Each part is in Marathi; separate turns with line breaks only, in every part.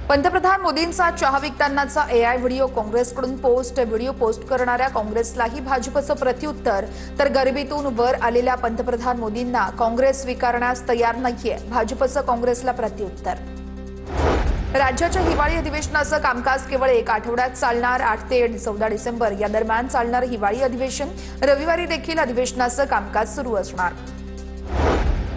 पंतप्रधान मोदींचा चहा विकतानाचा एआय व्हिडिओ काँग्रेसकडून व्हिडिओ पोस्ट करणाऱ्या काँग्रेसलाही भाजपचं प्रत्युत्तर। तर गरिबीतून वर आलेल्या पंतप्रधान मोदींना काँग्रेस स्वीकारण्यास तयार नाहीये, भाजपचं काँग्रेसला प्रत्युत्तर। राज्याच्या हिवाळी अधिवेशनाचं कामकाज केवळ 1 आठवड्यात चालणार। 8 ते 14 डिसेंबर या दरम्यान चालणार हिवाळी अधिवेशन। रविवारी देखील अधिवेशनाचं कामकाज सुरू असणार।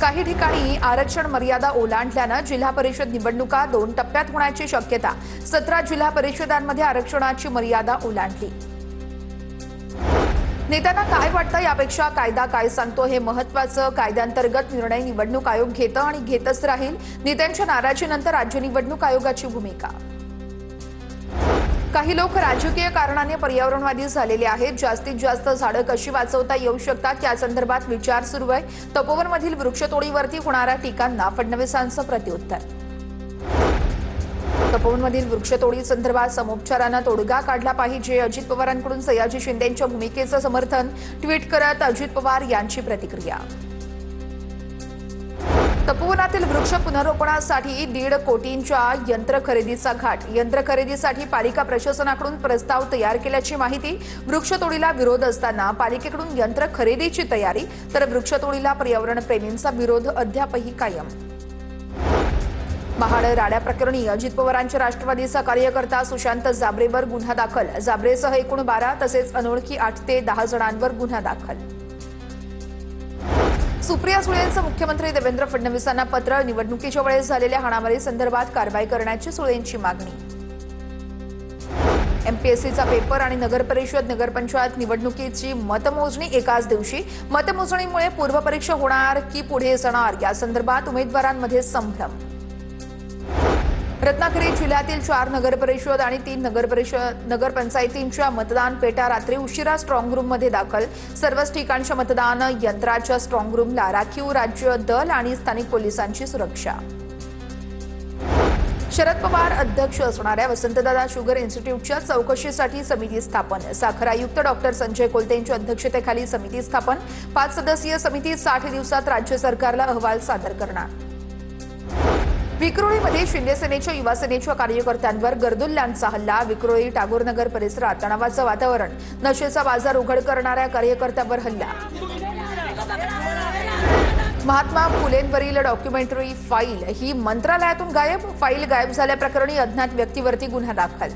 काही ठिकाणी आरक्षण मर्यादा ओलांडल्यानं जिल्हा परिषद निवडणुका 2 टप्प्यात होण्याची शक्यता। 17 जिल्हा परिषदांमध्ये आरक्षणाची मर्यादा ओलांडली। नेत्यांना काय वाटतं यापेक्षा कायदा काय सांगतो हे महत्त्वाचं। कायद्यांतर्गत निर्णय निवडणूक आयोग घेतं आणि घेतच राहील। नेत्यांच्या नाराजीनंतर राज्य निवडणूक आयोगाची भूमिका। काही लोक राजकीय कारणाने पर्यावरणवादी झालेले आहेत। जास्तीत जास्त झाडं कशी वाचवता येऊ शकतात या संदर्भात विचार सुरू आहे। तपोवनमधील वृक्षतोडीवरती होणाऱ्या टीकांना फडणवीसांचं प्रत्युत्तर। तपोवनमधील वृक्षतोडी संदर्भात समोपचारानं तोडगा काढला पाहिजे। अजित पवारांकडून सयाजी शिंदेंच्या भूमिकेचं समर्थन। ट्विट करत अजित पवार यांची प्रतिक्रिया। तपोवनातील वृक्ष पुनरोपणासाठी 1.5 कोटींच्या यंत्र खरेदीचा घाट। यंत्र खरेदीसाठी पालिका प्रशासनाकडून प्रस्ताव तयार केल्याची माहिती। वृक्षतोडीला विरोध असताना पालिकेकडून यंत्र खरेदीची तयारी, तर वृक्षतोडीला पर्यावरण प्रेमींचा विरोध अद्यापही कायम। महाड राड्या प्रकरणी अजित पवारांच्या राष्ट्रवादीचा कार्यकर्ता सुशांत जाबरेवर गुन्हा दाखल। जाबरेसह एकूण 12 तसेच अनोळखी 8 ते 10 जणांवर गुन्हा दाखल। सुप्रिया सुळेंचं मुख्यमंत्री देवेंद्र फडणवीसांना पत्र। निवडणुकीच्या वेळेस झालेल्या हाणामारी संदर्भात कारवाई करण्याची सुळेंची मागणी। एमपीएससीचा पेपर आणि नगरपरिषद नगरपंचायत निवडणुकीची मतमोजणी एकाच दिवशी। मतमोजणीमुळे पूर्वपरीक्षा होणार की पुढे जाणार या संदर्भात उमेदवारांमध्ये संभ्रम। रत्नागिरी जिल्ह्यातील 4 नगरपरिषद आणि 3 नगरपंचायतींच्या मतदान पेट्या रात्री उशिरा स्ट्रॉंग रूममध्ये दाखल। सर्वच ठिकाणच्या मतदान यंत्राच्या स्ट्रॉंग रूमला राखीव राज्य दल आणि स्थानिक पोलिसांची सुरक्षा। शरद पवार अध्यक्ष असणाऱ्या वसंतदादा शुगर इन्स्टिट्यूटच्या चौकशीसाठी समिती स्थापन। साखर आयुक्त डॉक्टर संजय कोलतेंच्या अध्यक्षतेखाली समिती स्थापन। 5 सदस्यीय समिती 60 दिवसात राज्य सरकारला अहवाल सादर करणार। विक्रोळीमध्ये शिंदे सेनेच्या युवा सेनेच्या कार्यकर्त्यांवर गर्दुल्ल्यांचा हल्ला। विक्रोळी टागोरनगर परिसरात तणावाचं वातावरण। नशेचा बाजार उघड करणाऱ्या कार्यकर्त्यावर हल्ला। महात्मा फुलेंवरील डॉक्युमेंटरी फाईल ही मंत्रालयातून गायब। फाईल गायब झाल्याप्रकरणी अज्ञात व्यक्तीवरती गुन्हा दाखल।